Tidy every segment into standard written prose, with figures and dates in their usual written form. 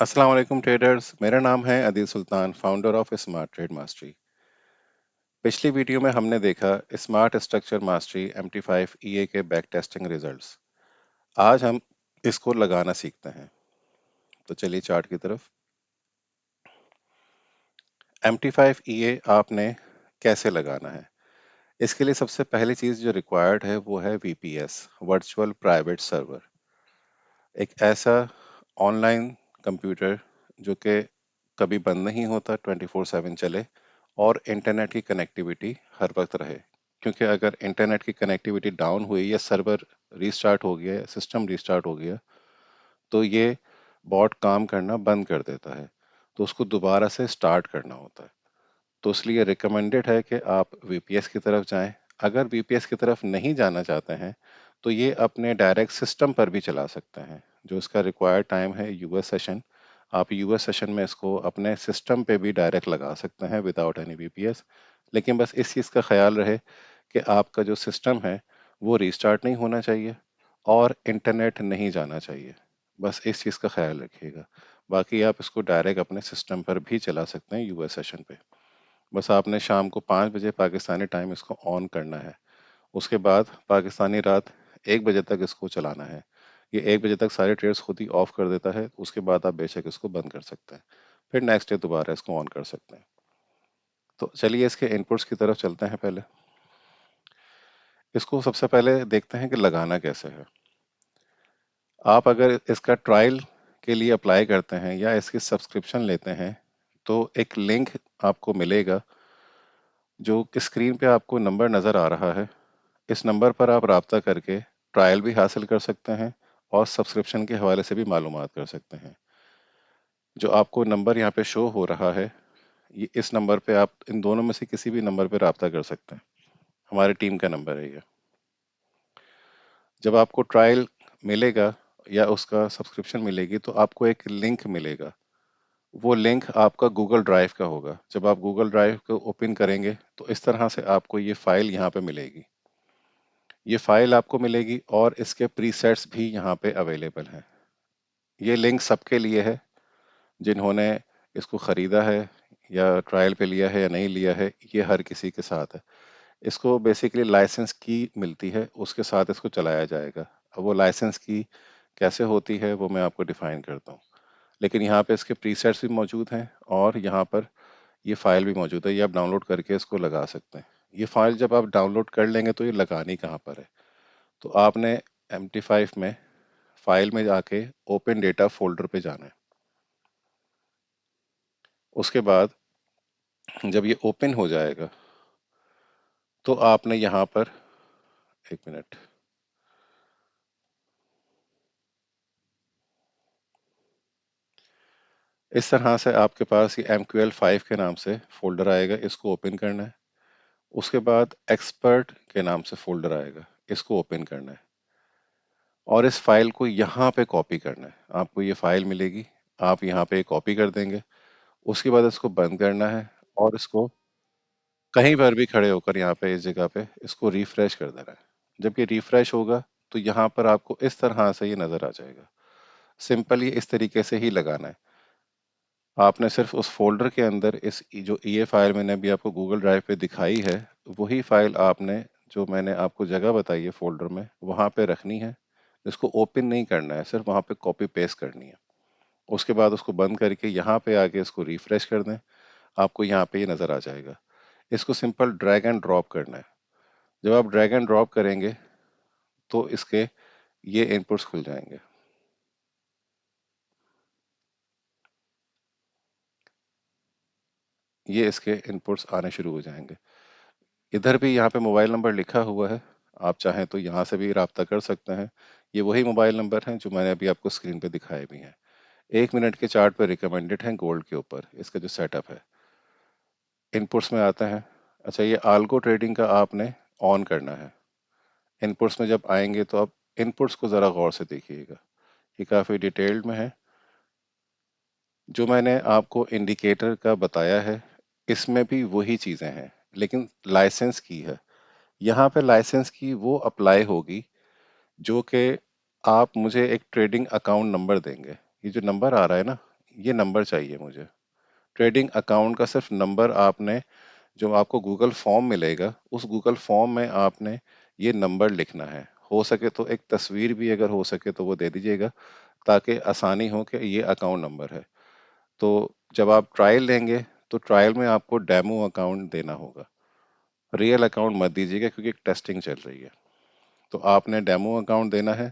अस्सलाम वालेकुम ट्रेडर्स। मेरा नाम है Adeel Sultan, founder of smart trade mastery. पिछली वीडियो में हमने देखा smart structure mastery MT5 EA के बैक टेस्टिंग रिजल्ट्स। आज हम इसको लगाना सीखते हैं। तो चलिए चार्ट की तरफ। MT5 EA आपने कैसे लगाना है, इसके लिए सबसे पहली चीज जो रिक्वायर्ड है वो है VPS, वर्चुअल प्राइवेट सर्वर। एक ऐसा ऑनलाइन कंप्यूटर जो कि कभी बंद नहीं होता, 24/7 चले और इंटरनेट की कनेक्टिविटी हर वक्त रहे। क्योंकि अगर इंटरनेट की कनेक्टिविटी डाउन हुई या सर्वर रीस्टार्ट हो गया, सिस्टम रीस्टार्ट हो गया, तो ये बॉट काम करना बंद कर देता है, तो उसको दोबारा से स्टार्ट करना होता है। तो इसलिए रिकमेंडेड है कि आप VPS की तरफ जाएं। अगर VPS की तरफ नहीं जाना चाहते हैं तो ये अपने डायरेक्ट सिस्टम पर भी चला सकते हैं। जो इसका रिक्वायर्ड टाइम है US सेशन, आप US सेशन में इसको अपने सिस्टम पे भी डायरेक्ट लगा सकते हैं विदाउट एनी VPS। लेकिन बस इस चीज़ का ख्याल रहे कि आपका जो सिस्टम है वो रीस्टार्ट नहीं होना चाहिए और इंटरनेट नहीं जाना चाहिए। बस इस चीज़ का ख्याल रखिएगा। बाकी आप इसको डायरेक्ट अपने सिस्टम पर भी चला सकते हैं US सेशन पे। बस आपने शाम को 5 बजे पाकिस्तानी टाइम इसको ऑन करना है। उसके बाद पाकिस्तानी रात 1 बजे तक इसको चलाना है। ये 1 बजे तक सारे ट्रेड्स खुद ही ऑफ कर देता है। उसके बाद आप बेशक इसको बंद कर सकते हैं, फिर नेक्स्ट डे दोबारा इसको ऑन कर सकते हैं। तो चलिए इसके इनपुट्स की तरफ चलते हैं। पहले इसको सबसे पहले देखते हैं कि लगाना कैसे है। आप अगर इसका ट्रायल के लिए अप्लाई करते हैं या इसकी सब्सक्रिप्शन लेते हैं तो एक लिंक आपको मिलेगा। जो स्क्रीन पे आपको नंबर नज़र आ रहा है, इस नंबर पर आप राब्ता करके ट्रायल भी हासिल कर सकते हैं और सब्सक्रिप्शन के हवाले से भी मालूमात कर सकते हैं। जो आपको नंबर यहाँ पे शो हो रहा है, ये इस नंबर पे आप इन दोनों में से किसी भी नंबर पे राब्ता कर सकते हैं। हमारी टीम का नंबर है ये। जब आपको ट्रायल मिलेगा या उसका सब्सक्रिप्शन मिलेगी तो आपको एक लिंक मिलेगा। वो लिंक आपका गूगल ड्राइव का होगा। जब आप गूगल ड्राइव को ओपन करेंगे तो इस तरह से आपको ये फाइल यहाँ पे मिलेगी। ये फाइल आपको मिलेगी और इसके प्रीसेट्स भी यहाँ पे अवेलेबल हैं। ये लिंक सबके लिए है, जिन्होंने इसको ख़रीदा है या ट्रायल पे लिया है या नहीं लिया है, ये हर किसी के साथ है। इसको बेसिकली लाइसेंस की मिलती है, उसके साथ इसको चलाया जाएगा। अब वो लाइसेंस की कैसे होती है वो मैं आपको डिफाइन करता हूँ। लेकिन यहाँ पे इसके प्रीसेट्स भी मौजूद हैं और यहाँ पर ये फाइल भी मौजूद है। ये आप डाउनलोड करके इसको लगा सकते हैं। ये फाइल जब आप डाउनलोड कर लेंगे तो ये लगानी कहाँ पर है, तो आपने MT5 में फाइल में जाके ओपन डेटा फोल्डर पे जाना है। उसके बाद जब ये ओपन हो जाएगा तो आपने यहाँ पर, एक मिनट, इस तरह से आपके पास ये MQL5 के नाम से फोल्डर आएगा। इसको ओपन करना है। उसके बाद एक्सपर्ट के नाम से फोल्डर आएगा, इसको ओपन करना है और इस फाइल को यहाँ पे कॉपी करना है। आपको ये फाइल मिलेगी, आप यहाँ पे कॉपी कर देंगे। उसके बाद इसको बंद करना है और इसको कहीं पर भी खड़े होकर यहाँ पे इस जगह पे इसको रिफ्रेश कर देना है। जब ये रिफ्रेश होगा तो यहाँ पर आपको इस तरह से ये नजर आ जाएगा। सिंपल ये इस तरीके से ही लगाना है। आपने सिर्फ उस फोल्डर के अंदर जो ये फाइल मैंने अभी आपको गूगल ड्राइव पे दिखाई है, वही फाइल आपने, जो मैंने आपको जगह बताई है फोल्डर में, वहां पे रखनी है। इसको ओपन नहीं करना है, सिर्फ वहां पे कॉपी पेस्ट करनी है। उसके बाद उसको बंद करके यहाँ पे आके इसको रिफ्रेश कर दें। आपको यहाँ पे ये नजर आ जाएगा। इसको सिंपल ड्रैग एंड ड्रॉप करना है। जब आप ड्रैग एंड ड्रॉप करेंगे तो इसके ये इनपुट्स खुल जाएंगे। ये इसके इनपुट्स आने शुरू हो जाएंगे। इधर भी यहाँ पे मोबाइल नंबर लिखा हुआ है, आप चाहें तो यहाँ से भी राब्ता कर सकते हैं। ये वही मोबाइल नंबर हैं जो मैंने अभी आपको स्क्रीन पे दिखाए भी हैं। 1 मिनट के चार्ट पे रिकमेंडेड है गोल्ड के ऊपर इसका जो सेटअप है। इनपुट्स में आता है। अच्छा, ये आल्गो ट्रेडिंग का आपने ऑन करना है। इनपुट्स में जब आएंगे तो आप इनपुट्स को ज़रा गौर से देखिएगा। ये काफ़ी डिटेल्ड में है। जो मैंने आपको इंडिकेटर का बताया है, इसमें भी वही चीज़ें हैं, लेकिन लाइसेंस की है। यहाँ पे लाइसेंस की वो अप्लाई होगी जो कि आप मुझे एक ट्रेडिंग अकाउंट नंबर देंगे। ये जो नंबर आ रहा है ना, ये नंबर चाहिए मुझे। ट्रेडिंग अकाउंट का सिर्फ नंबर आपने, जो आपको गूगल फॉर्म मिलेगा उस गूगल फॉर्म में आपने ये नंबर लिखना है। हो सके तो एक तस्वीर भी अगर हो सके तो वो दे दीजिएगा, ताकि आसानी हो कि ये अकाउंट नंबर है। तो जब आप ट्रायल लेंगे तो ट्रायल में आपको डेमो अकाउंट देना होगा, रियल अकाउंट मत दीजिएगा क्योंकि टेस्टिंग चल रही है। तो आपने डेमो अकाउंट देना है,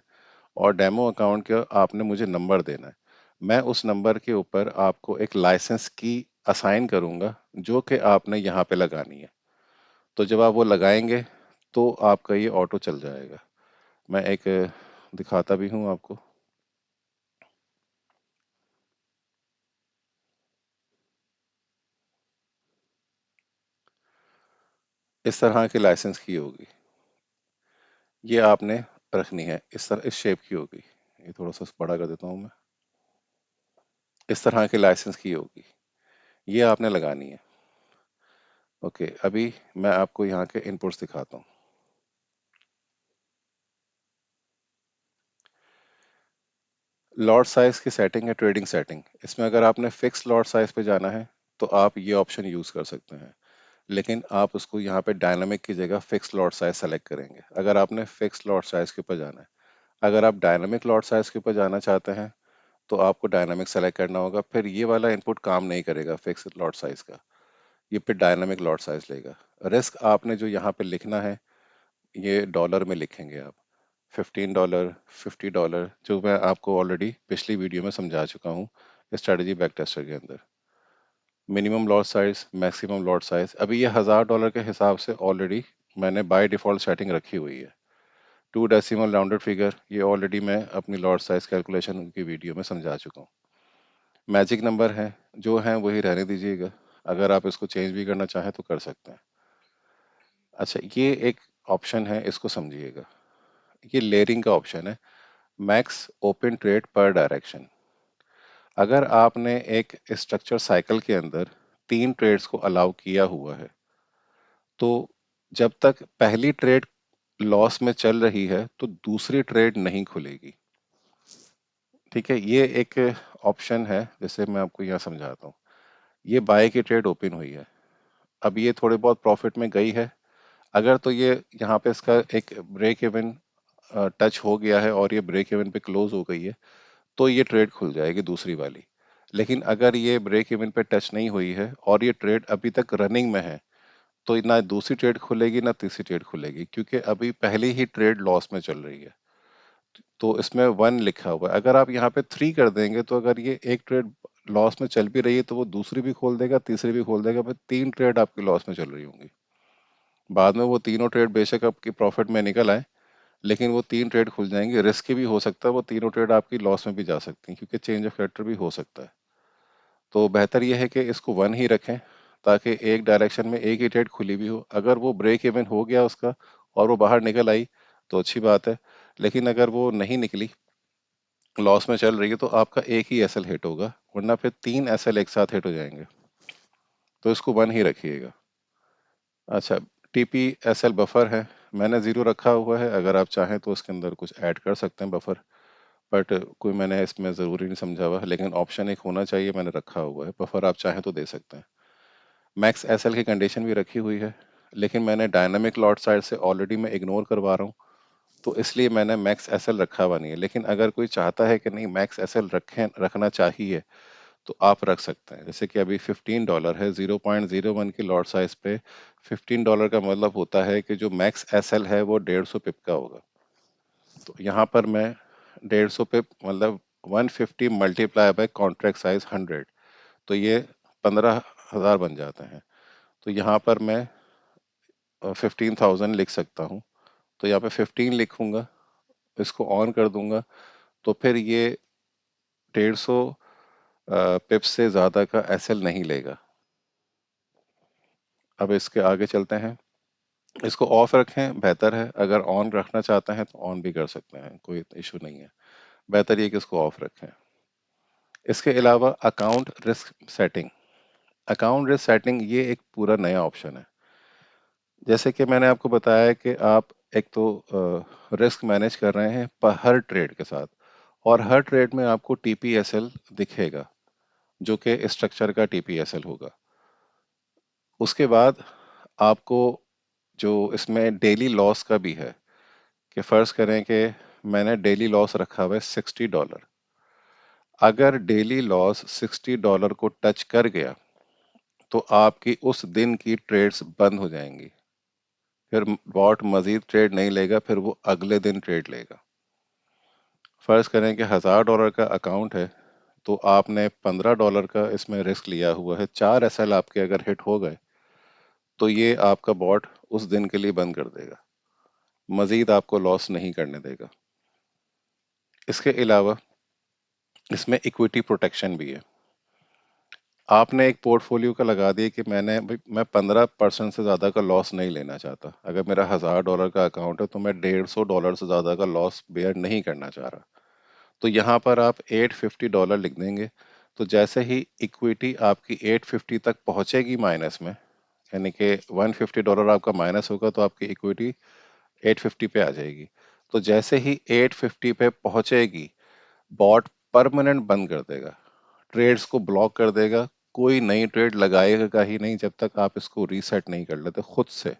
और डेमो अकाउंट के आपने मुझे नंबर देना है। मैं उस नंबर के ऊपर आपको एक लाइसेंस की असाइन करूंगा, जो कि आपने यहाँ पे लगानी है। तो जब आप वो लगाएंगे तो आपका ये ऑटो चल जाएगा। मैं एक दिखाता भी हूँ आपको। इस तरह की लाइसेंस की होगी, ये आपने रखनी है। इस तरह इस शेप की होगी। ये थोड़ा सा बड़ा कर देता हूँ मैं। इस तरह की लाइसेंस की होगी, ये आपने लगानी है। ओके, अभी मैं आपको यहाँ के इनपुट्स दिखाता हूँ। लॉट साइज की सेटिंग है ट्रेडिंग सेटिंग। इसमें अगर आपने फिक्स लॉट साइज पे जाना है तो आप ये ऑप्शन यूज कर सकते हैं, लेकिन आप उसको यहाँ पे डायनामिक की जगह फिक्स लॉट साइज सेलेक्ट करेंगे अगर आपने फिक्स लॉट साइज के ऊपर जाना है। अगर आप डायनामिक लॉट साइज के ऊपर जाना चाहते हैं तो आपको डायनामिक सेलेक्ट करना होगा, फिर ये वाला इनपुट काम नहीं करेगा फिक्स लॉट साइज का, ये फिर डायनामिक लॉट साइज लेगा। रिस्क आपने जो यहाँ पे लिखना है ये डॉलर में लिखेंगे आप। $15, $50, जो मैं आपको ऑलरेडी पिछली वीडियो में समझा चुका हूँ स्ट्रेटजी बैक टेस्टर के अंदर। Minimum lot size, maximum lot size, अभी ये $1000 के हिसाब से ऑलरेडी मैंने बाय डिफॉल्ट सेटिंग रखी हुई है। 2 डेसिमल राउंडेड फिगर, ये ऑलरेडी मैं अपनी लॉट साइज कैलकुलेशन की वीडियो में समझा चुका हूँ। मैजिक नंबर है, जो है वही रहने दीजिएगा। अगर आप इसको चेंज भी करना चाहें तो कर सकते हैं। अच्छा, ये एक ऑप्शन है, इसको समझिएगा। ये लेयरिंग का ऑप्शन है। मैक्स ओपन ट्रेड पर डायरेक्शन। अगर आपने एक स्ट्रक्चर साइकिल के अंदर 3 ट्रेड्स को अलाउ किया हुआ है, तो जब तक पहली ट्रेड लॉस में चल रही है तो दूसरी ट्रेड नहीं खुलेगी। ठीक है, ये एक ऑप्शन है। जैसे मैं आपको यहाँ समझाता हूँ। ये बाय की ट्रेड ओपन हुई है, अब ये थोड़े बहुत प्रॉफिट में गई है। अगर तो ये यहाँ पे इसका एक ब्रेक इवन टच हो गया है और ये ब्रेक इवन पे क्लोज हो गई है, तो ये ट्रेड खुल जाएगी दूसरी वाली। लेकिन अगर ये ब्रेक इवन पे टच नहीं हुई है और ये ट्रेड अभी तक रनिंग में है, तो ना दूसरी ट्रेड खुलेगी ना तीसरी ट्रेड खुलेगी, क्योंकि अभी पहली ही ट्रेड लॉस में चल रही है। तो इसमें 1 लिखा हुआ है। अगर आप यहाँ पे 3 कर देंगे तो अगर ये एक ट्रेड लॉस में चल भी रही है तो वो दूसरी भी खोल देगा, तीसरी भी खोल देगा, फिर 3 ट्रेड आपकी लॉस में चल रही होंगी। बाद में वो तीनों ट्रेड बेशक आपकी प्रॉफिट में निकल आए, लेकिन वो 3 ट्रेड खुल जाएंगी। रिस्क भी हो सकता है वो तीनों ट्रेड आपकी लॉस में भी जा सकती हैं, क्योंकि चेंज ऑफ कैरेक्टर भी हो सकता है। तो बेहतर यह है कि इसको 1 ही रखें, ताकि एक डायरेक्शन में एक ही ट्रेड खुली भी हो। अगर वो ब्रेक इवन हो गया उसका और वो बाहर निकल आई तो अच्छी बात है, लेकिन अगर वो नहीं निकली, लॉस में चल रही है, तो आपका एक ही एसएल हिट होगा, वरना फिर 3 एसएल एक साथ हिट हो जाएंगे। तो इसको 1 ही रखिएगा। अच्छा, टीपी एसएल बफर है, मैंने 0 रखा हुआ है। अगर आप चाहें तो उसके अंदर कुछ ऐड कर सकते हैं बफर, बट कोई मैंने इसमें ज़रूरी नहीं समझा हुआ है, लेकिन ऑप्शन एक होना चाहिए, मैंने रखा हुआ है। बफर आप चाहें तो दे सकते हैं। मैक्स एसएल की कंडीशन भी रखी हुई है, लेकिन मैंने डायनामिक लॉट साइड से ऑलरेडी मैं इग्नोर करवा रहा हूँ, तो इसलिए मैंने मैक्स एसएल रखा हुआ नहीं है। लेकिन अगर कोई चाहता है कि नहीं मैक्स एसएल रखें, रखना चाहिए, तो आप रख सकते हैं। जैसे कि अभी $15 है, 0.01 की लॉट साइज पे $15 का मतलब होता है कि जो मैक्स एसएल है वो 150 पिप का होगा। तो यहाँ पर मैं 150 पिप मतलब 150 मल्टीप्लाई बाय कॉन्ट्रैक्ट साइज 100, तो ये 15,000 बन जाते हैं। तो यहाँ पर मैं 15,000 लिख सकता हूँ। तो यहाँ पे 15 लिखूंगा, इसको ऑन कर दूंगा, तो फिर ये 150 पिप से ज़्यादा का एसएल नहीं लेगा। अब इसके आगे चलते हैं। इसको ऑफ रखें बेहतर है, अगर ऑन रखना चाहते हैं तो ऑन भी कर सकते हैं, कोई इशू नहीं है। बेहतर ये कि इसको ऑफ रखें। इसके अलावा account risk setting. Account risk setting ये एक पूरा नया ऑप्शन है। जैसे कि मैंने आपको बताया कि आप एक तो रिस्क मैनेज कर रहे हैं पर हर ट्रेड के साथ, और हर ट्रेड में आपको टीपीएसएल दिखेगा। जो कि स्ट्रक्चर का टीपीएसएल होगा। उसके बाद आपको जो इसमें डेली लॉस का भी है, कि फर्ज करें कि मैंने डेली लॉस रखा हुआ है $60। अगर डेली लॉस $60 को टच कर गया तो आपकी उस दिन की ट्रेड्स बंद हो जाएंगी। फिर बॉट मजीद ट्रेड नहीं लेगा, फिर वो अगले दिन ट्रेड लेगा। फर्ज करें कि $1000 का अकाउंट है, तो आपने $15 का इसमें रिस्क लिया हुआ है। 4 एसएल आपके अगर हिट हो गए तो ये आपका बॉट उस दिन के लिए बंद कर देगा, मजीद आपको लॉस नहीं करने देगा। इसके अलावा इसमें इक्विटी प्रोटेक्शन भी है। आपने एक पोर्टफोलियो का लगा दिया कि मैं 15% से ज़्यादा का लॉस नहीं लेना चाहता। अगर मेरा $1000 का अकाउंट है तो मैं $150 से ज़्यादा का लॉस बेयर नहीं करना चाह रहा, तो यहाँ पर आप $850 लिख देंगे। तो जैसे ही इक्विटी आपकी 850 तक पहुंचेगी माइनस में, यानी कि $150 आपका माइनस होगा, तो आपकी इक्विटी 850 पे आ जाएगी। तो जैसे ही 850 पे पहुंचेगी, बॉट परमानेंट बंद कर देगा, ट्रेड्स को ब्लॉक कर देगा। कोई नई ट्रेड लगाएगा ही नहीं जब तक आप इसको रीसेट नहीं कर लेते खुद से।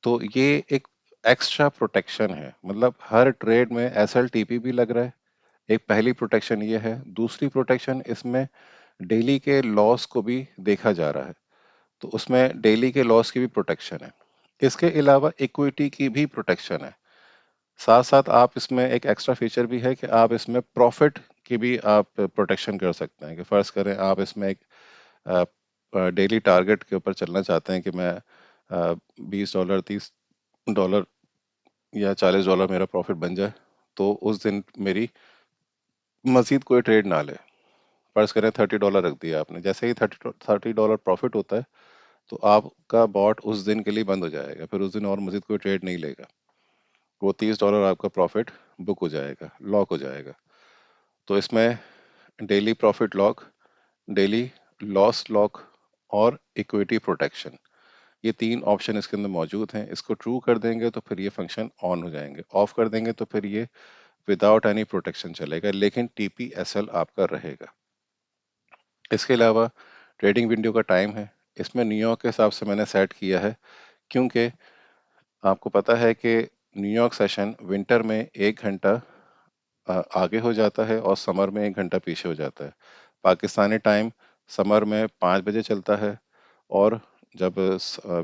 तो ये एक एक्स्ट्रा प्रोटेक्शन है, मतलब हर ट्रेड में एसएलटीपी भी लग रहा है। एक पहली प्रोटेक्शन ये है। दूसरी प्रोटेक्शन इसमें डेली के लॉस को भी देखा जा रहा है, तो उसमें डेली के लॉस की भी प्रोटेक्शन है। इसके अलावा इक्विटी की भी प्रोटेक्शन है। साथ साथ आप इसमें एक एक्स्ट्रा फीचर भी है कि आप इसमें प्रॉफिट की भी आप प्रोटेक्शन कर सकते हैं। कि फर्ज करें आप इसमें एक डेली टारगेट के ऊपर चलना चाहते हैं कि मैं $20, $30 या $40 मेरा प्रॉफिट बन जाए, तो उस दिन मेरी मजीद कोई ट्रेड ना ले। फर्ज करें $30 रख दिया आपने, जैसे ही $30 प्रॉफिट होता है तो आपका बॉट उस दिन के लिए बंद हो जाएगा, फिर उस दिन और मजीद कोई ट्रेड नहीं लेगा। वो $30 आपका प्रॉफिट बुक हो जाएगा, लॉक हो जाएगा। तो इसमें daily profit lock, daily loss lock और इक्विटी प्रोटेक्शन, ये 3 ऑप्शन इसके अंदर मौजूद हैं। इसको ट्रू कर देंगे तो फिर ये फंक्शन ऑन हो जाएंगे, ऑफ कर देंगे तो फिर ये विदाउट एनी प्रोटेक्शन चलेगा, लेकिन टीपीएसएल आपका रहेगा। इसके अलावा ट्रेडिंग विंडो का टाइम है, इसमें न्यूयॉर्क के हिसाब से मैंने सेट किया है, क्योंकि आपको पता है कि न्यूयॉर्क सेशन विंटर में 1 घंटा आगे हो जाता है और समर में 1 घंटा पीछे हो जाता है। पाकिस्तानी टाइम समर में 5 बजे चलता है, और जब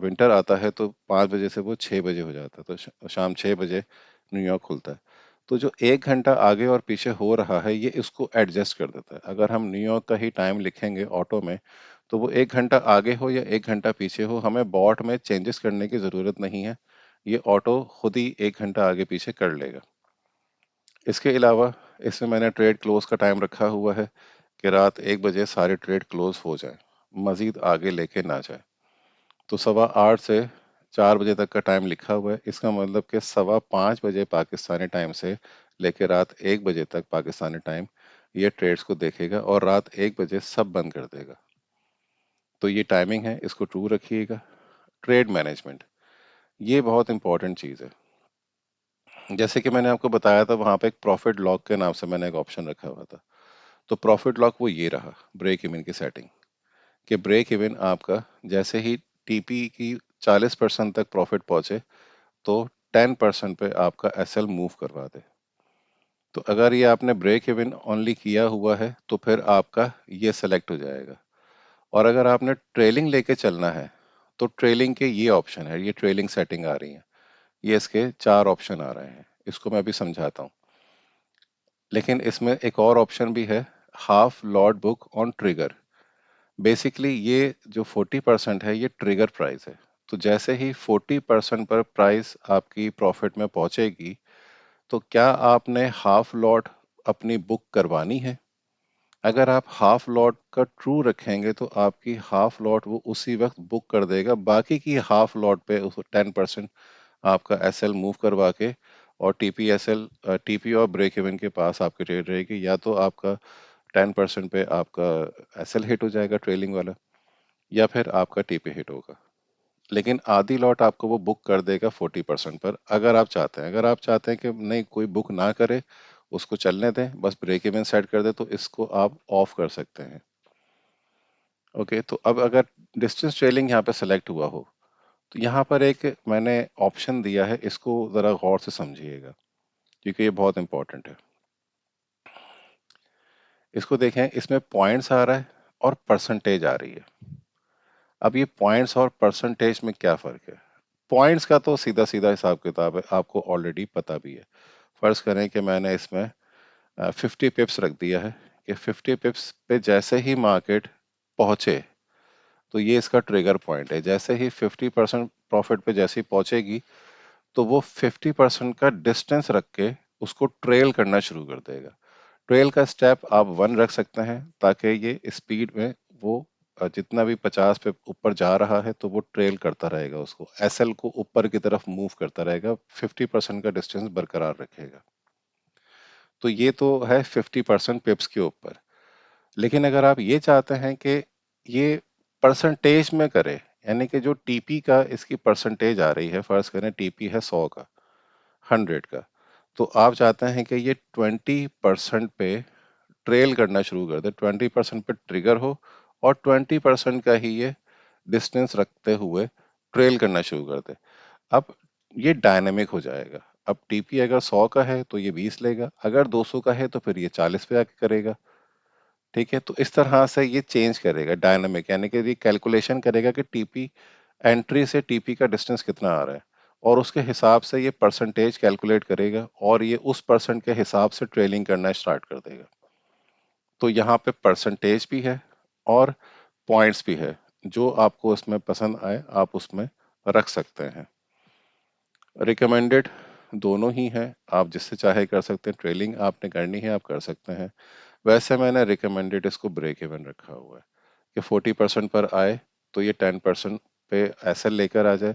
विंटर आता है तो 5 बजे से वो 6 बजे हो जाता है, तो शाम 6 बजे न्यूयॉर्क खुलता है। तो जो 1 घंटा आगे और पीछे हो रहा है, ये इसको एडजस्ट कर देता है। अगर हम न्यूयॉर्क का ही टाइम लिखेंगे ऑटो में, तो वो 1 घंटा आगे हो या 1 घंटा पीछे हो, हमें बॉट में चेंजेस करने की ज़रूरत नहीं है। ये ऑटो खुद ही 1 घंटा आगे पीछे कर लेगा। इसके अलावा इसमें मैंने ट्रेड क्लोज का टाइम रखा हुआ है कि रात 1 बजे सारे ट्रेड क्लोज हो जाएं, मजीद आगे लेके ना जाए। तो 8:15 से 4 बजे तक का टाइम लिखा हुआ है। इसका मतलब कि 5:15 बजे पाकिस्तानी टाइम से लेके रात 1 बजे तक पाकिस्तानी टाइम ये ट्रेड्स को देखेगा, और रात 1 बजे सब बंद कर देगा। तो ये टाइमिंग है, इसको ट्रू रखिएगा। ट्रेड मैनेजमेंट, ये बहुत इंपॉर्टेंट चीज़ है। जैसे कि मैंने आपको बताया था, वहां पे एक प्रॉफिट लॉक के नाम से मैंने एक ऑप्शन रखा हुआ था। तो प्रॉफिट लॉक वो ये रहा, ब्रेक इवन की सेटिंग, कि ब्रेक इवन आपका जैसे ही टीपी की 40% तक प्रॉफिट पहुंचे तो 10% पे आपका एसएल मूव करवा दे। तो अगर ये आपने ब्रेक इवन ओनली किया हुआ है तो फिर आपका ये सेलेक्ट हो जाएगा। और अगर आपने ट्रेलिंग लेके चलना है तो ट्रेलिंग के ये ऑप्शन है, ये ट्रेलिंग सेटिंग आ रही है, ये इसके 4 ऑप्शन आ रहे हैं। इसको मैं अभी समझाता हूँ। लेकिन इसमें एक और ऑप्शन भी है, half lot book on trigger. Basically ये जो 40% है, ये ट्रिगर प्राइस है। तो जैसे ही 40% पर प्राइस आपकी प्रॉफिट में पहुंचेगी, तो क्या आपने हाफ लॉट अपनी बुक करवानी है? अगर आप हाफ लॉट का ट्रू रखेंगे तो आपकी हाफ लॉट वो उसी वक्त बुक कर देगा, बाकी की हाफ लॉट पे उस 10% आपका एसएल मूव करवा के, और टीपीएसएल टीपी और ब्रेक इवन के पास आपकी ट्रेड रहेगी। या तो आपका 10% पे आपका एसएल हिट हो जाएगा ट्रेलिंग वाला, या फिर आपका टीपी हिट होगा। लेकिन आधी लॉट आपको वो बुक कर देगा 40% पर, अगर आप चाहते हैं। अगर आप चाहते हैं कि नहीं, कोई बुक ना करे, उसको चलने दें, बस ब्रेक इवन सेट कर दें तो इसको आप ऑफ कर सकते हैं। ओके, तो अब अगर डिस्टेंस ट्रेलिंग यहाँ पे सेलेक्ट हुआ हो तो यहाँ पर एक मैंने ऑप्शन दिया है, इसको ज़रा गौर से समझिएगा क्योंकि ये बहुत इंपॉर्टेंट है। इसको देखें, इसमें पॉइंट्स आ रहा है और परसेंटेज आ रही है। अब ये पॉइंट्स और परसेंटेज में क्या फ़र्क है? पॉइंट्स का तो सीधा सीधा हिसाब किताब है, आपको ऑलरेडी पता भी है। फर्ज करें कि मैंने इसमें 50 पिप्स रख दिया है कि 50 पिप्स पे जैसे ही मार्केट पहुंचे तो ये इसका ट्रिगर पॉइंट है। जैसे ही 50% प्रॉफिट पे जैसे ही पहुंचेगी तो वो 50% का डिस्टेंस रख के उसको ट्रेल करना शुरू कर देगा। ट्रेल का स्टेप आप 1 रख सकते हैं ताकि ये स्पीड में वो जितना भी 50 पे ऊपर जा रहा है तो वो ट्रेल करता रहेगा, उसको एसएल को ऊपर की तरफ मूव करता रहेगा, 50% का डिस्टेंस बरकरार रखेगा। तो ये तो है 50% पिप्स के ऊपर। लेकिन अगर आप ये चाहते हैं कि ये परसेंटेज में करे, यानी कि जो टीपी का इसकी परसेंटेज आ रही है, फर्ज करें टीपी है 100 का, 100 का, तो आप चाहते हैं कि ये 20% पे ट्रेल करना शुरू कर दे, 20% पे ट्रिगर हो और 20% का ही ये डिस्टेंस रखते हुए ट्रेल करना शुरू कर दे। अब ये डायनेमिक हो जाएगा। अब टीपी अगर 100 का है तो ये 20 लेगा, अगर 200 का है तो फिर ये 40 पे आके करेगा। ठीक है, तो इस तरह से ये चेंज करेगा, डायनामिक, यानी कि ये कैलकुलेशन करेगा कि टीपी एंट्री से टीपी का डिस्टेंस कितना आ रहा है और उसके हिसाब से ये परसेंटेज कैलकुलेट करेगा और ये उस परसेंट के हिसाब से ट्रेलिंग करना स्टार्ट कर देगा। तो यहाँ पे परसेंटेज भी है और पॉइंट्स भी है, जो आपको उसमें पसंद आए आप उसमें रख सकते हैं। रिकमेंडेड दोनों ही हैं, आप जिससे चाहे कर सकते हैं, ट्रेलिंग आपने करनी है आप कर सकते हैं। वैसे मैंने रिकमेंडेड इसको ब्रेक इवन रखा हुआ है कि 40% पर आए तो ये 10% पे एसएल लेकर आ जाए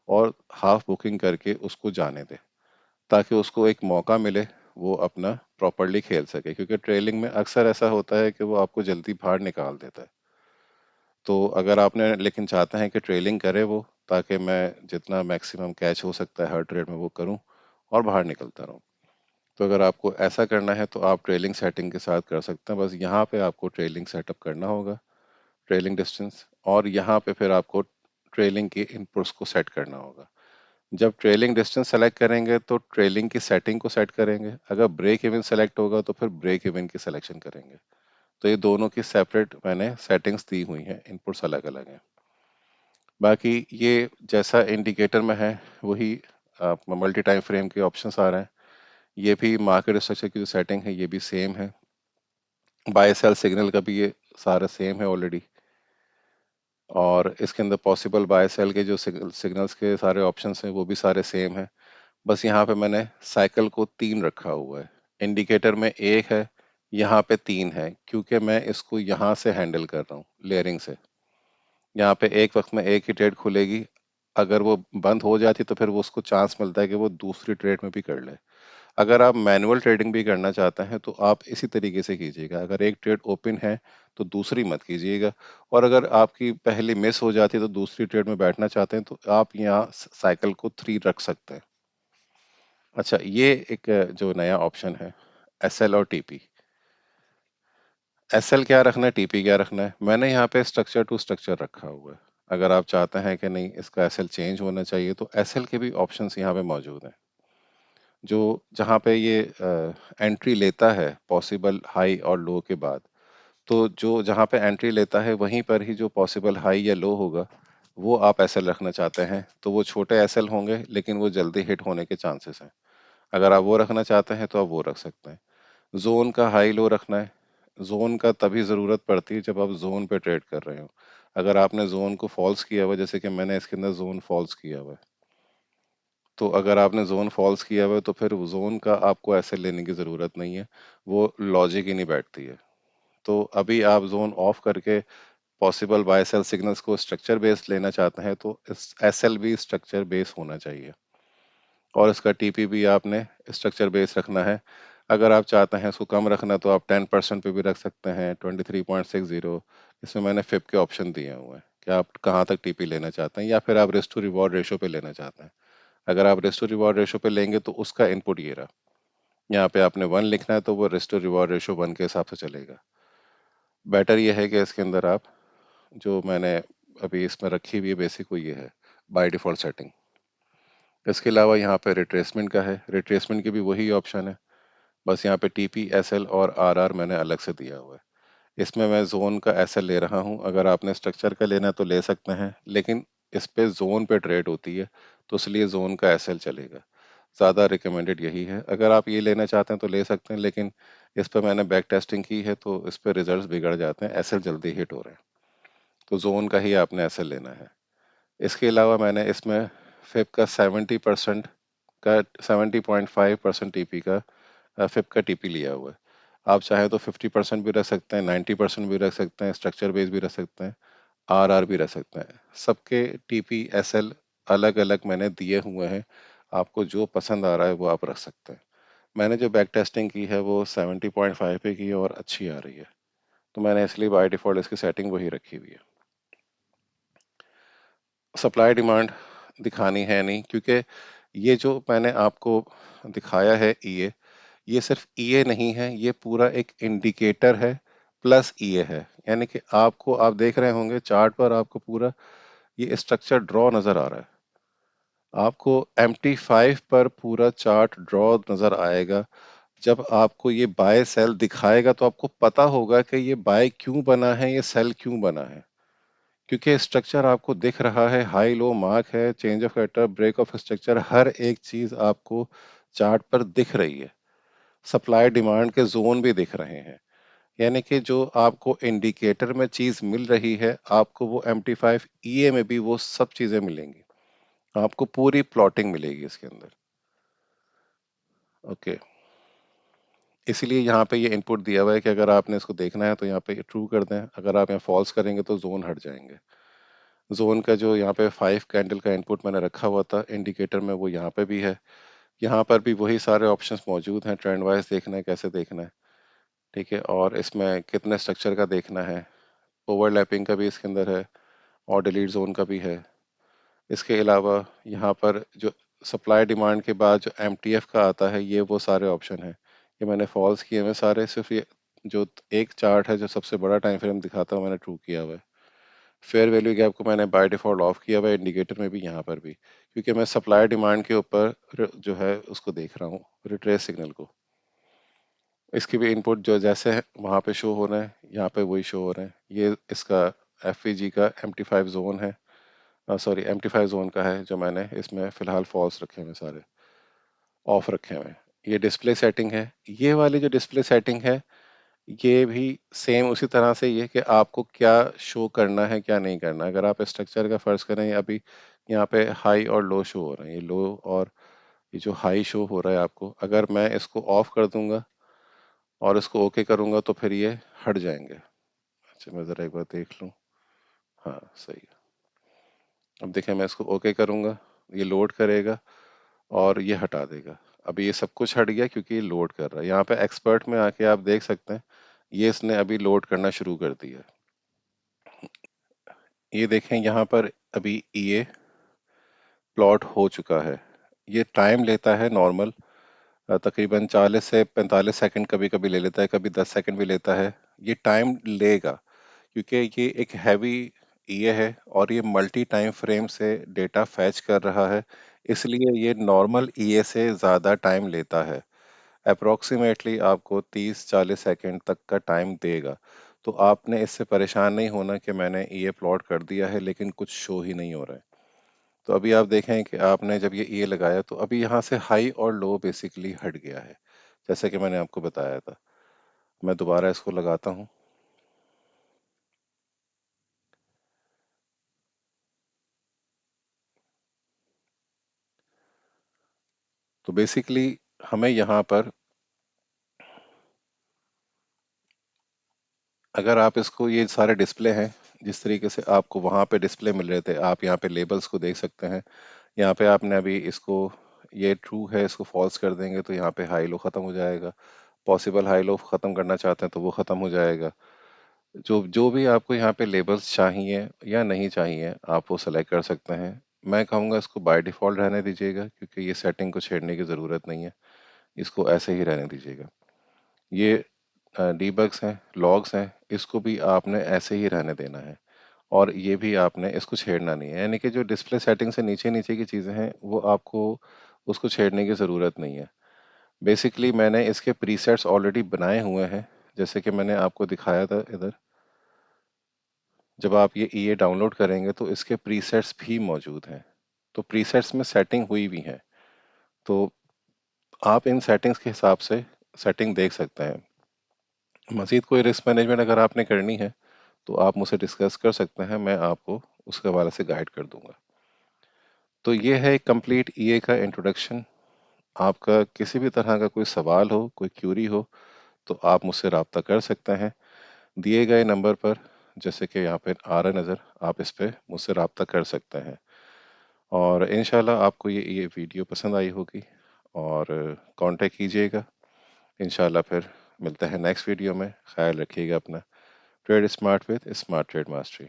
और हाफ बुकिंग करके उसको जाने दे ताकि उसको एक मौका मिले वो अपना प्रॉपरली खेल सके, क्योंकि ट्रेलिंग में अक्सर ऐसा होता है कि वो आपको जल्दी बाहर निकाल देता है। तो अगर आपने लेकिन चाहते हैं कि ट्रेलिंग करे वो, ताकि मैं जितना मैक्सिमम कैच हो सकता है हर ट्रेड में वो करूं और बाहर निकलता रहूं, तो अगर आपको ऐसा करना है तो आप ट्रेलिंग सेटिंग के साथ कर सकते हैं। बस यहाँ पे आपको ट्रेलिंग सेटअप करना होगा, ट्रेलिंग डिस्टेंस, और यहाँ पे फिर आपको ट्रेलिंग के इनपुट्स को सेट करना होगा। जब ट्रेलिंग डिस्टेंस सेलेक्ट करेंगे तो ट्रेलिंग की सेटिंग को सेट करेंगे, अगर ब्रेक इवन सेलेक्ट होगा तो फिर ब्रेक इवन की सिलेक्शन करेंगे। तो ये दोनों की सेपरेट मैंने सेटिंग्स दी हुई हैं, इनपुट्स अलग अलग हैं। बाकी ये जैसा इंडिकेटर में है वही मल्टी टाइम फ्रेम के ऑप्शंस आ रहे हैं। ये भी मार्केट स्ट्रक्चर की जो सेटिंग है ये भी सेम है, बाय सेल सिग्नल का भी ये सारा सेम है ऑलरेडी, और इसके अंदर पॉसिबल बाय सेल के जो सिग्नल्स के सारे ऑप्शंस हैं वो भी सारे सेम हैं। बस यहाँ पे मैंने साइकिल को 3 रखा हुआ है, इंडिकेटर में 1 है, यहाँ पे 3 है, क्योंकि मैं इसको यहाँ से हैंडल कर रहा हूँ लेयरिंग से। यहाँ पे एक वक्त में एक ही ट्रेड खुलेगी, अगर वो बंद हो जाती तो फिर वो उसको चांस मिलता है कि वो दूसरी ट्रेड में भी कर ले। अगर आप मैनुअल ट्रेडिंग भी करना चाहते हैं तो आप इसी तरीके से कीजिएगा, अगर एक ट्रेड ओपन है तो दूसरी मत कीजिएगा, और अगर आपकी पहली मिस हो जाती है तो दूसरी ट्रेड में बैठना चाहते हैं तो आप यहाँ साइकिल को 3 रख सकते हैं। अच्छा, ये एक जो नया ऑप्शन है एसएल और टीपी। एसएल क्या रखना है, टीपी क्या रखना है, मैंने यहाँ पे स्ट्रक्चर टू स्ट्रक्चर रखा हुआ है। अगर आप चाहते हैं कि नहीं इसका एसएल चेंज होना चाहिए तो एसएल के भी ऑप्शंस यहाँ पे मौजूद हैं। जो जहाँ पे ये एंट्री लेता है पॉसिबल हाई और लो के बाद, तो जो जहाँ पे एंट्री लेता है वहीं पर ही जो पॉसिबल हाई या लो होगा वो आप एसएल रखना चाहते हैं तो वो छोटे एसएल होंगे लेकिन वो जल्दी हिट होने के चांसेस हैं। अगर आप वो रखना चाहते हैं तो आप वो रख सकते हैं। जोन का हाई लो रखना है, जोन का तभी ज़रूरत पड़ती है जब आप जोन पे ट्रेड कर रहे हो। अगर आपने जोन को फॉल्स किया हुआ है, जैसे कि मैंने इसके अंदर जोन फॉल्स किया हुआ है, तो अगर आपने जोन फॉल्स किया हुआ है तो फिर जोन का आपको ऐसे लेने की ज़रूरत नहीं है, वो लॉजिक ही नहीं बैठती है। तो अभी आप जोन ऑफ करके पॉसिबल बाय सेल सिग्नल्स को स्ट्रक्चर बेस्ड लेना चाहते हैं तो इस एसएल भी स्ट्रक्चर बेस होना चाहिए, और इसका टीपी भी आपने स्ट्रक्चर बेस रखना है। अगर आप चाहते हैं इसको कम रखना तो आप 10% पे भी रख सकते हैं, 23.60। इसमें मैंने फिप के ऑप्शन दिए हुए हैं कि आप कहाँ तक टीपी लेना चाहते हैं या फिर आप रिस्क टू रिवॉर्ड रेशो पे लेना चाहते हैं। अगर आप रिस्क टू रिवॉर्ड रेशो पे लेंगे तो उसका इनपुट ये रहा, यहाँ पे आपने 1 लिखना है तो वो रिस्क टू रिवॉर्ड रेशो 1 के हिसाब से चलेगा। बेटर ये है कि इसके अंदर आप जो मैंने अभी इसमें रखी हुई है बेसिक वो ये है, बाय डिफ़ॉल्ट सेटिंग। इसके अलावा यहाँ पे रिट्रेसमेंट का है, रिट्रेसमेंट की भी वही ऑप्शन है, बस यहाँ पे टीपी, एसएल और आरआर मैंने अलग से दिया हुआ है। इसमें मैं ज़ोन का एसएल ले रहा हूँ, अगर आपने स्ट्रक्चर का लेना है तो ले सकते हैं, लेकिन इस पे ज़ोन पे ट्रेड होती है, तो इसलिए ज़ोन का एसएल चलेगा। ज़्यादा रिकमेंडेड यही है, अगर आप ये लेना चाहते हैं तो ले सकते हैं, लेकिन इस पे मैंने बैक टेस्टिंग की है तो इस पे रिजल्ट्स बिगड़ जाते हैं, एसएल जल्दी हिट हो रहे हैं, तो ज़ोन का ही आपने एसएल लेना है। इसके अलावा मैंने इसमें फिप का 70% का 70.5% टीपी का फिप का टीपी लिया हुआ है। आप चाहें तो 50% भी रख सकते हैं, 90% भी रख सकते हैं, स्ट्रक्चर बेस भी रख सकते हैं, आरआर भी रख सकते हैं। सबके टीपी एसएल अलग अलग मैंने दिए हुए हैं, आपको जो पसंद आ रहा है वो आप रख सकते हैं। मैंने जो बैक टेस्टिंग की है वो 70.5 पे की है और अच्छी आ रही है, तो मैंने इसलिए बाय डिफॉल्ट इसकी सेटिंग वही रखी हुई है। सप्लाई डिमांड दिखानी है नहीं, क्योंकि ये जो मैंने आपको दिखाया है ईए, ये सिर्फ ईए नहीं है, ये पूरा एक इंडिकेटर है प्लस ईए है। यानी कि आपको, आप देख रहे होंगे चार्ट पर, आपको पूरा ये स्ट्रक्चर ड्रॉ नजर आ रहा है। आपको MT5 पर पूरा चार्ट ड्रॉ नजर आएगा। जब आपको ये बाय सेल दिखाएगा तो आपको पता होगा कि ये बाय क्यों बना है, ये सेल क्यों बना है, क्योंकि स्ट्रक्चर आपको दिख रहा है, हाई लो मार्क है, change of character, break of structure, हर एक चीज आपको चार्ट पर दिख रही है। सप्लाई डिमांड के जोन भी दिख रहे हैं, यानी कि जो आपको इंडिकेटर में चीज मिल रही है, आपको वो MT5 ईए में भी वो सब चीजें मिलेंगी, आपको पूरी प्लॉटिंग मिलेगी इसके अंदर। ओके, इसीलिए यहाँ पे ये इनपुट दिया हुआ है कि अगर आपने इसको देखना है तो यहाँ पे ट्रू कर दें, अगर आप यहाँ फॉल्स करेंगे तो जोन हट जाएंगे। जोन का जो यहाँ पे 5 कैंडल का इनपुट मैंने रखा हुआ था इंडिकेटर में, वो यहाँ पे भी है। यहाँ पर भी वही सारे ऑप्शंस मौजूद हैं, ट्रेंड वाइज देखना है, कैसे देखना है, ठीक है, और इसमें कितने स्ट्रक्चर का देखना है, ओवरलैपिंग का भी इसके अंदर है, और डिलीट जोन का भी है। इसके अलावा यहाँ पर जो सप्लाई डिमांड के बाद जो MTF का आता है, ये वो सारे ऑप्शन हैं, ये मैंने फॉल्स किए हुए सारे, सिर्फ ये जो एक चार्ट है जो सबसे बड़ा टाइम फ्रेम दिखाता है मैंने ट्रू किया हुआ है। फेयर वैल्यू गैप को मैंने बाय डिफॉल्ट ऑफ किया हुआ है, इंडिकेटर में भी, यहाँ पर भी, क्योंकि मैं सप्लाई डिमांड के ऊपर जो है उसको देख रहा हूँ, रिट्रेस सिग्नल को। इसकी भी इनपुट जो जैसे है वहाँ पे शो हो रहे हैं, यहाँ पे वही शो हो रहे हैं। ये इसका FVG का MT5 जोन है, सॉरी MT5 जोन का है, जो मैंने इसमें फिलहाल फॉल्स रखे हुए सारे, ऑफ रखे हुए हैं। ये डिस्प्ले सेटिंग है, ये वाली जो डिस्प्ले सेटिंग है, ये भी सेम उसी तरह से ये कि आपको क्या शो करना है क्या नहीं करना। अगर आप स्ट्रक्चर का फर्ज करें, अभी यहाँ पे हाई और लो शो हो रहे हैं, ये लो और ये जो हाई शो हो रहा है आपको, अगर मैं इसको ऑफ कर दूंगा और इसको ओके करूंगा तो फिर ये हट जाएंगे। अच्छा, मैं ज़रा एक बार देख लूँ। हाँ, सही है। अब देखें, मैं इसको ओके करूंगा, ये लोड करेगा और ये हटा देगा। अभी ये सब कुछ हट गया क्योंकि ये लोड कर रहा है। यहाँ पे एक्सपर्ट में आके आप देख सकते हैं, ये इसने अभी लोड करना शुरू कर दिया। ये देखें यहाँ पर अभी ये प्लॉट हो चुका है। ये टाइम लेता है नॉर्मल, तकरीबन 40 से 45 सेकंड कभी कभी ले लेता है, कभी 10 सेकंड भी लेता है। ये टाइम लेगा क्योंकि ये एक हैवी ये है और ये मल्टी टाइम फ्रेम से डेटा फैच कर रहा है, इसलिए ये नॉर्मल ईए से ज़्यादा टाइम लेता है। अप्रोक्सीमेटली आपको 30-40 सेकंड तक का टाइम देगा। तो आपने इससे परेशान नहीं होना कि मैंने ये प्लॉट कर दिया है लेकिन कुछ शो ही नहीं हो रहा है। तो अभी आप देखें कि आपने जब ये लगाया तो अभी यहाँ से हाई और लो बेसिकली हट गया है, जैसे कि मैंने आपको बताया था। मैं दोबारा इसको लगाता हूँ। तो बेसिकली हमें यहाँ पर, अगर आप इसको, ये सारे डिस्प्ले हैं जिस तरीके से आपको वहाँ पे डिस्प्ले मिल रहे थे, आप यहाँ पे लेबल्स को देख सकते हैं। यहाँ पे आपने अभी इसको, ये ट्रू है, इसको फॉल्स कर देंगे तो यहाँ पे हाई लो ख़त्म हो जाएगा। पॉसिबल हाई लो ख़त्म करना चाहते हैं तो वो ख़त्म हो जाएगा। जो जो भी आपको यहाँ पे लेबल्स चाहिए या नहीं चाहिए, आप वो सेलेक्ट कर सकते हैं। मैं कहूँगा इसको बाय डिफ़ॉल्ट रहने दीजिएगा क्योंकि ये सेटिंग को छेड़ने की ज़रूरत नहीं है। इसको ऐसे ही रहने दीजिएगा। ये डीबग्स हैं, लॉग्स हैं, इसको भी आपने ऐसे ही रहने देना है। और ये भी आपने इसको छेड़ना नहीं है, यानी कि जो डिस्प्ले सेटिंग से नीचे नीचे की चीज़ें हैं वो आपको उसको छेड़ने की ज़रूरत नहीं है। बेसिकली मैंने इसके प्रीसेट्स ऑलरेडी बनाए हुए हैं, जैसे कि मैंने आपको दिखाया था इधर। जब आप ये ईए डाउनलोड करेंगे तो इसके प्रीसेट्स भी मौजूद हैं, तो प्रीसेट्स में सेटिंग हुई हुई है, तो आप इन सेटिंग्स के हिसाब से सेटिंग देख सकते हैं। मज़ीद कोई रिस्क मैनेजमेंट अगर आपने करनी है तो आप मुझसे डिस्कस कर सकते हैं, मैं आपको उसके हवाले से गाइड कर दूंगा। तो ये है एक कंप्लीट ईए का इंट्रोडक्शन। आपका किसी भी तरह का कोई सवाल हो, कोई क्यूरी हो, तो आप मुझसे रब्ता कर सकते हैं दिए गए नंबर पर, जैसे कि यहाँ पे आ रहा नज़र, आप इस पे मुझसे रब्ता कर सकते हैं। और इंशाल्लाह आपको ये वीडियो पसंद आई होगी और कांटेक्ट कीजिएगा। इंशाल्लाह फिर मिलते हैं नेक्स्ट वीडियो में। ख्याल रखिएगा अपना। Trade smart with smart trade mastery.